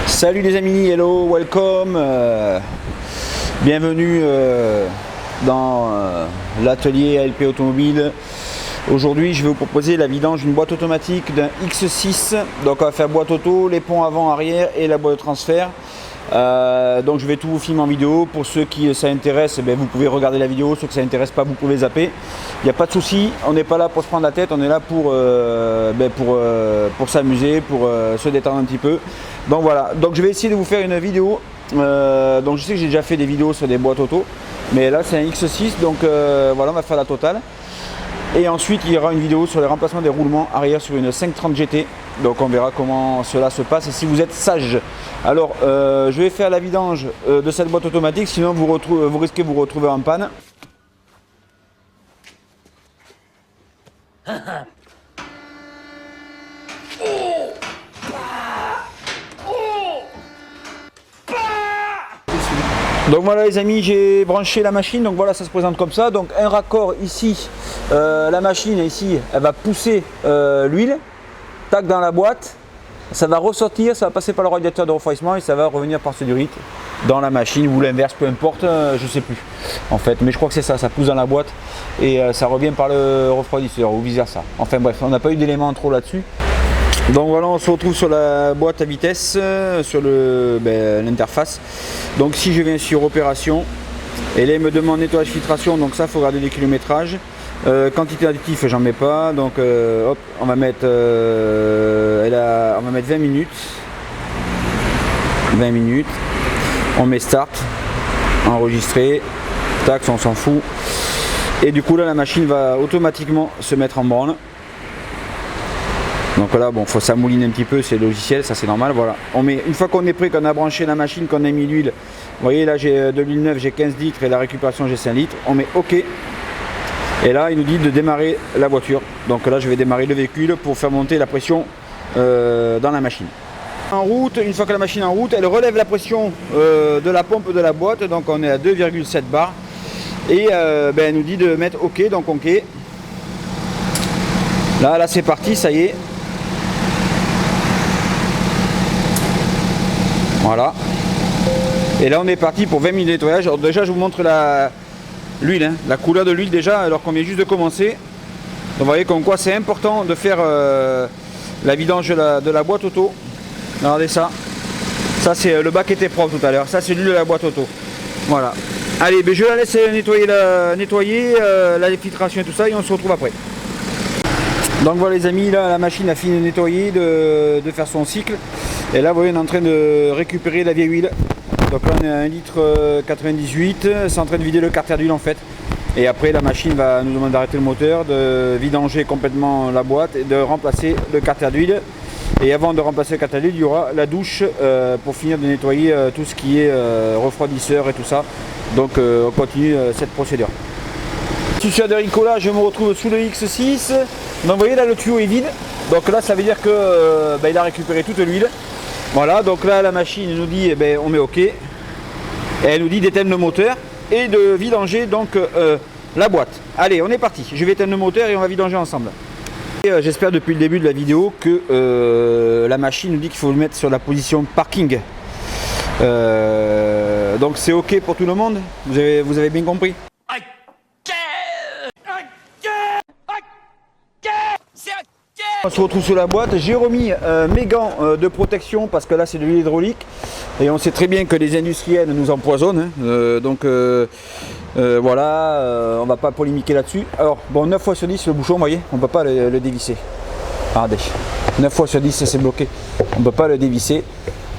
Salut les amis, hello, welcome, bienvenue dans l'atelier ALP Automobile. Aujourd'hui je vais vous proposer la vidange d'une boîte automatique d'un X6. Donc on va faire boîte auto, les ponts avant, arrière et la boîte de transfert. Donc je vais tout vous filmer en vidéo. Pour ceux qui ça intéresse, vous pouvez regarder la vidéo. Ceux que ça intéresse pas, vous pouvez zapper. Il n'y a pas de souci, on n'est pas là pour se prendre la tête, on est là pour s'amuser, pour se détendre un petit peu. Donc voilà, donc je vais essayer de vous faire une vidéo. Donc je sais que j'ai déjà fait des vidéos sur des boîtes auto, mais là c'est un X6, donc voilà, on va faire la totale. Et ensuite il y aura une vidéo sur le remplacement des roulements arrière sur une 530 GT. Donc on verra comment cela se passe et si vous êtes sage. Alors je vais faire la vidange de cette boîte automatique, sinon vous risquez de vous retrouver en panne. Donc voilà les amis, j'ai branché la machine, donc voilà ça se présente comme ça. Donc un raccord ici, la machine ici, elle va pousser l'huile, tac dans la boîte, ça va ressortir, ça va passer par le radiateur de refroidissement et ça va revenir par cellurite dans la machine ou l'inverse, peu importe, je sais plus en fait, mais je crois que c'est ça, ça pousse dans la boîte et ça revient par le refroidisseur ou vice versa. Enfin bref, on n'a pas eu d'éléments trop là-dessus. Donc voilà, on se retrouve sur la boîte à vitesse, sur l'interface. Donc si je viens sur opération, et là il me demande nettoyage filtration, donc ça il faut regarder les kilométrages. Quantité d'additif j'en mets pas, donc hop, on va mettre 20 minutes. 20 minutes. On met start, enregistrer, tac, on s'en fout. Et du coup là la machine va automatiquement se mettre en branle. Donc là, bon, faut s'amouline un petit peu, c'est logiciel, ça c'est normal. Voilà. Une fois qu'on est prêt, qu'on a branché la machine, qu'on a mis l'huile, vous voyez là j'ai de l'huile neuve, j'ai 15 litres et la récupération j'ai 5 litres. On met OK. Et là, il nous dit de démarrer la voiture. Donc là, je vais démarrer le véhicule pour faire monter la pression dans la machine. En route, une fois que la machine est en route, elle relève la pression de la pompe de la boîte. Donc on est à 2,7 bar. Et elle nous dit de mettre OK, donc OK. Là c'est parti, ça y est. Voilà. Et là on est parti pour 20 minutes de nettoyage. Alors déjà je vous montre l'huile, hein, la couleur de l'huile déjà alors qu'on vient juste de commencer. Donc vous voyez comme quoi c'est important de faire la vidange de la boîte auto. Regardez ça. Ça c'est le bac était propre tout à l'heure. Ça c'est l'huile de la boîte auto. Voilà. Allez, je la laisse nettoyer la filtration et tout ça et on se retrouve après. Donc voilà les amis, là la machine a fini de nettoyer, de faire son cycle. Et là vous voyez on est en train de récupérer la vieille huile. Donc là on est à 1,98 litre, c'est en train de vider le carter d'huile en fait. Et après la machine va nous demander d'arrêter le moteur, de vidanger complètement la boîte et de remplacer le carter d'huile. Et avant de remplacer le carter d'huile, il y aura la douche pour finir de nettoyer tout ce qui est refroidisseur et tout ça. Donc on continue cette procédure. Si je suis à Dericola, je me retrouve sous le X6. Donc vous voyez là le tuyau est vide. Donc là ça veut dire que il a récupéré toute l'huile. Voilà, donc là la machine nous dit on met OK. Et elle nous dit d'éteindre le moteur et de vidanger donc la boîte. Allez, on est parti. Je vais éteindre le moteur et on va vidanger ensemble. J'espère depuis le début de la vidéo que la machine nous dit qu'il faut le mettre sur la position parking. Donc c'est OK pour tout le monde. Vous avez bien compris? On se retrouve sur la boîte, j'ai remis mes gants de protection parce que là c'est de l'huile hydraulique et on sait très bien que les industriels nous empoisonnent, hein. Voilà, on va pas polémiquer là-dessus. Alors bon, 9 fois sur 10 le bouchon, vous voyez, on peut pas le dévisser. Regardez, 9 fois sur 10 c'est bloqué, on peut pas le dévisser.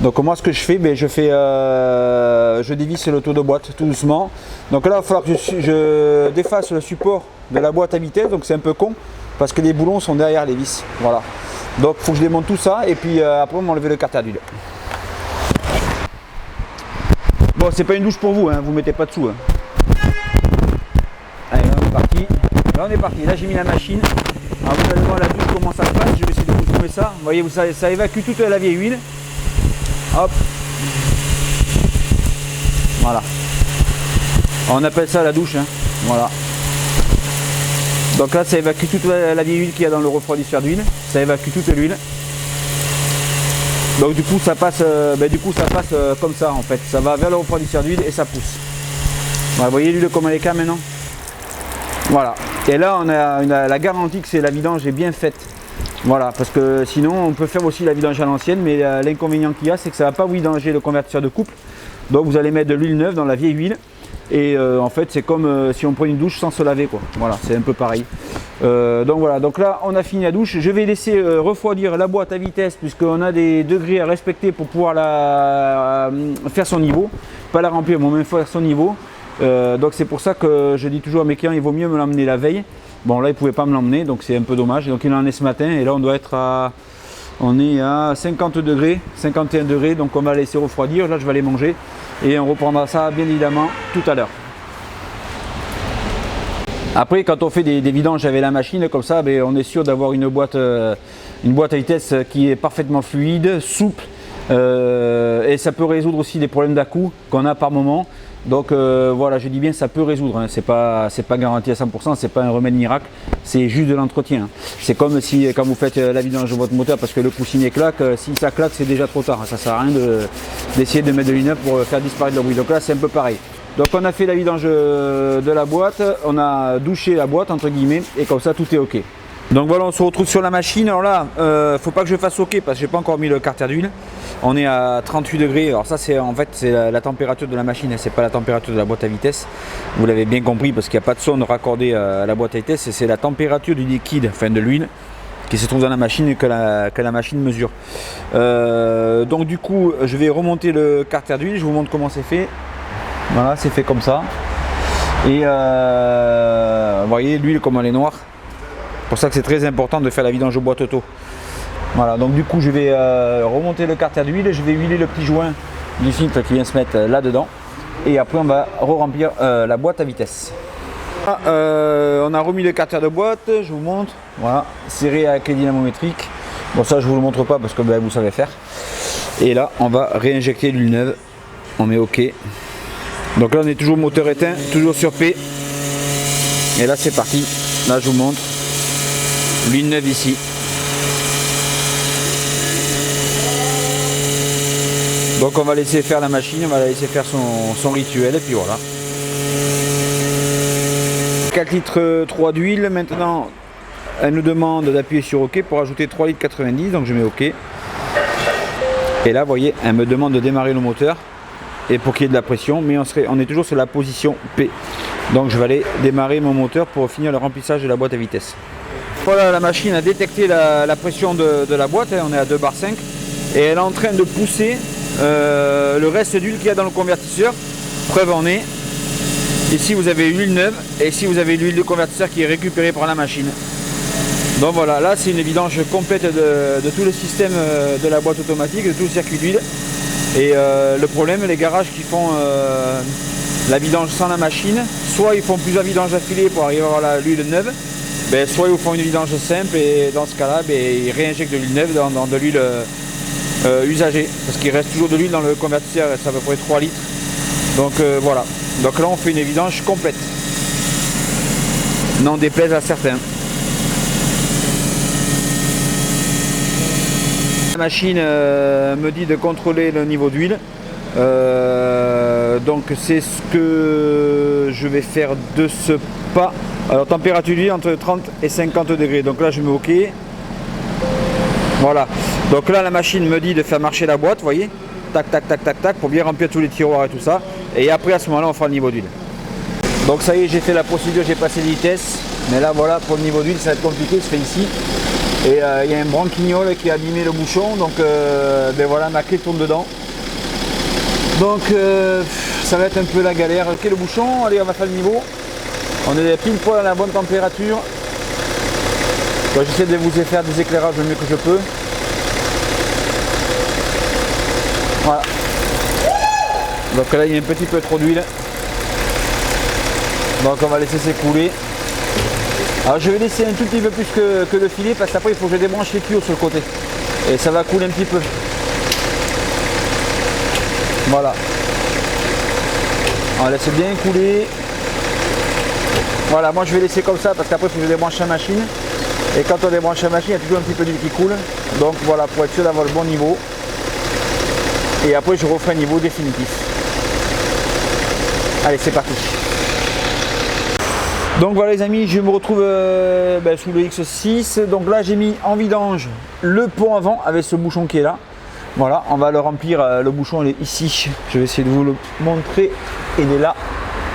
Donc moi ce que je fais, je dévisse le taux de boîte tout doucement. Donc là il va falloir que je défasse le support de la boîte à vitesse, donc c'est un peu con. Parce que les boulons sont derrière les vis, voilà. Donc il faut que je démonte tout ça et puis après on va enlever le carter d'huile. Bon, c'est pas une douche pour vous, hein, vous mettez pas dessous. Hein. Allez, là, on est parti. Là j'ai mis la machine. Alors vous allez voir la douche comment ça se passe, je vais essayer de vous vous met ça, vous voyez, ça évacue toute la vieille huile. Hop. Voilà. On appelle ça la douche, hein. Voilà. Donc là, ça évacue toute la vieille huile qu'il y a dans le refroidisseur d'huile. Ça évacue toute l'huile. Donc du coup, ça passe, comme ça en fait. Ça va vers le refroidisseur d'huile et ça pousse. Voilà, vous voyez l'huile comme elle est calme maintenant. Voilà. Et là, on a la garantie que c'est la vidange est bien faite. Voilà, parce que sinon, on peut faire aussi la vidange à l'ancienne, mais l'inconvénient qu'il y a, c'est que ça ne va pas vidanger le convertisseur de couple. Donc vous allez mettre de l'huile neuve dans la vieille huile. Et en fait c'est comme si on prenait une douche sans se laver quoi. Voilà, c'est un peu pareil. Donc voilà, donc là on a fini la douche. Je vais laisser refroidir la boîte à vitesse puisqu'on a des degrés à respecter pour pouvoir faire son niveau. Pas la remplir, mais même faire son niveau. Donc c'est pour ça que je dis toujours à mes clients, il vaut mieux me l'emmener la veille. Bon là il ne pouvait pas me l'emmener, donc c'est un peu dommage. Donc il en est ce matin et là on doit être on est à 50 degrés, 51 degrés, donc on va laisser refroidir. Là je vais aller manger et on reprendra ça bien évidemment tout à l'heure. Après quand on fait des vidanges avec la machine comme ça, on est sûr d'avoir une boîte à vitesse qui est parfaitement fluide, souple et ça peut résoudre aussi des problèmes d'à-coups qu'on a par moment. Donc voilà, je dis bien ça peut résoudre, hein. C'est pas garanti à 100%, c'est pas un remède miracle, c'est juste de l'entretien, hein. C'est comme si quand vous faites la vidange de votre moteur parce que le coussinet claque, si ça claque c'est déjà trop tard, hein. Ça sert à rien d'essayer de mettre de l'huile neuve pour faire disparaître le bruit. Donc là c'est un peu pareil. Donc on a fait la vidange de la boîte, on a douché la boîte entre guillemets et comme ça tout est ok. Donc voilà, on se retrouve sur la machine. Alors là, faut pas que je fasse ok parce que j'ai pas encore mis le carter d'huile. On est à 38 degrés. Alors ça c'est en fait c'est la température de la machine, c'est pas la température de la boîte à vitesse. Vous l'avez bien compris parce qu'il n'y a pas de sonde raccordée à la boîte à vitesse. C'est la température du liquide, enfin de l'huile, qui se trouve dans la machine et que la machine mesure. Donc du coup, je vais remonter le carter d'huile. Je vous montre comment c'est fait. Voilà, c'est fait comme ça. Et vous voyez l'huile comme elle est noire. C'est pour ça que c'est très important de faire la vidange au boîte auto. Voilà, donc du coup je vais remonter le carter d'huile, je vais huiler le petit joint du filtre qui vient se mettre là-dedans. Et après on va re-remplir la boîte à vitesse. On a remis le carter de boîte, je vous montre. Voilà, serré avec les dynamométriques. Bon ça je vous le montre pas parce que vous savez faire. Et là on va réinjecter l'huile neuve. On met OK. Donc là on est toujours moteur éteint, toujours sur P. Et là c'est parti. Là je vous montre. L'huile neuve ici. Donc on va laisser faire la machine, on va la laisser faire son rituel et puis voilà. 4 litres 3 d'huile. Maintenant elle nous demande d'appuyer sur OK pour ajouter 3 litres 90, donc je mets OK. Et là vous voyez, elle me demande de démarrer le moteur et pour qu'il y ait de la pression, mais on est toujours sur la position P. Donc je vais aller démarrer mon moteur pour finir le remplissage de la boîte à vitesse. Voilà, la machine a détecté la pression de la boîte, on est à 2 bar 5 et elle est en train de pousser le reste d'huile qu'il y a dans le convertisseur. Preuve en est, ici vous avez l'huile neuve et ici vous avez l'huile de convertisseur qui est récupérée par la machine. Donc voilà, là c'est une vidange complète de tout le système de la boîte automatique, de tout le circuit d'huile. Et le problème, les garages qui font la vidange sans la machine, soit ils font plusieurs vidanges affilées pour arriver à avoir l'huile neuve, soit ils font une vidange simple et dans ce cas-là, ils réinjectent de l'huile neuve dans de l'huile usagée. Parce qu'il reste toujours de l'huile dans le convertisseur, ça à peu près 3 litres. Donc voilà, donc là on fait une vidange complète. N'en déplaise à certains. La machine me dit de contrôler le niveau d'huile. Donc c'est ce que je vais faire de ce pas. Alors température d'huile entre 30 et 50 degrés. Donc là je mets OK. Voilà. Donc là la machine me dit de faire marcher la boîte, vous voyez. Tac, tac, tac, tac, tac, pour bien remplir tous les tiroirs et tout ça. Et après à ce moment-là on fera le niveau d'huile. Donc ça y est, j'ai fait la procédure, j'ai passé les vitesses. Mais là voilà, pour le niveau d'huile ça va être compliqué, ça se fait ici. Et il y a un branquignol qui a abîmé le bouchon, donc voilà, ma clé tourne dedans. Donc ça va être un peu la galère. Ok, le bouchon, allez on va faire le niveau. On est pile poil à la bonne température. J'essaie de vous faire des éclairages le mieux que je peux. Voilà. Donc là il y a un petit peu trop d'huile. Donc on va laisser s'écouler. Alors je vais laisser un tout petit peu plus que le filet parce qu'après il faut que je débranche les tuyaux sur le côté. Et ça va couler un petit peu. Voilà. On laisse bien couler. Voilà, moi je vais laisser comme ça parce qu'après il faut que je débranche la machine. Et quand on débranche la machine, il y a toujours un petit peu d'huile qui coule. Donc voilà, pour être sûr d'avoir le bon niveau. Et après je referai un niveau définitif. Allez, c'est parti. Donc voilà les amis, je me retrouve sous le X6. Donc là j'ai mis en vidange le pont avant avec ce bouchon qui est là. Voilà, on va le remplir, le bouchon il est ici. Je vais essayer de vous le montrer. Il est là,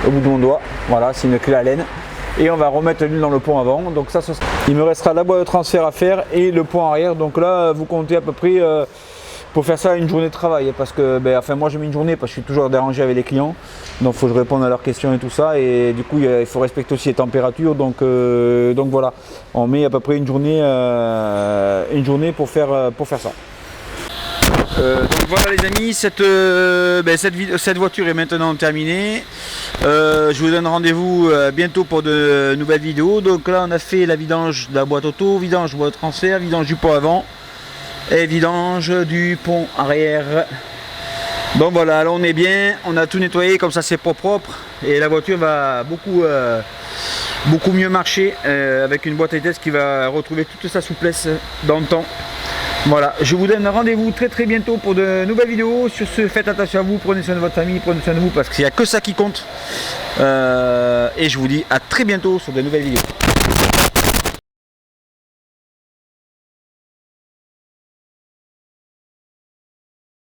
au bout de mon doigt. Voilà, c'est une clé à laine. Et on va remettre l'huile dans le pont avant. Donc ça, il me restera la boîte de transfert à faire et le pont arrière. Donc là, vous comptez à peu près pour faire ça une journée de travail. Parce que, moi je mets une journée parce que je suis toujours dérangé avec les clients. Donc il faut que je réponde à leurs questions et tout ça. Et du coup, il faut respecter aussi les températures. Donc voilà, on met à peu près une journée pour faire ça. Donc voilà les amis, cette voiture est maintenant terminée. Je vous donne rendez-vous bientôt pour de nouvelles vidéos. Donc là on a fait la vidange de la boîte auto, vidange de boîte de transfert, vidange du pont avant et vidange du pont arrière. Donc voilà, là on est bien, on a tout nettoyé, comme ça c'est propre et la voiture va beaucoup mieux marcher avec une boîte à vitesse qui va retrouver toute sa souplesse dans le temps. Voilà, je vous donne rendez-vous très bientôt pour de nouvelles vidéos. Sur ce, faites attention à vous, prenez soin de votre famille, prenez soin de vous parce qu'il n'y a que ça qui compte. Et je vous dis à très bientôt sur de nouvelles vidéos.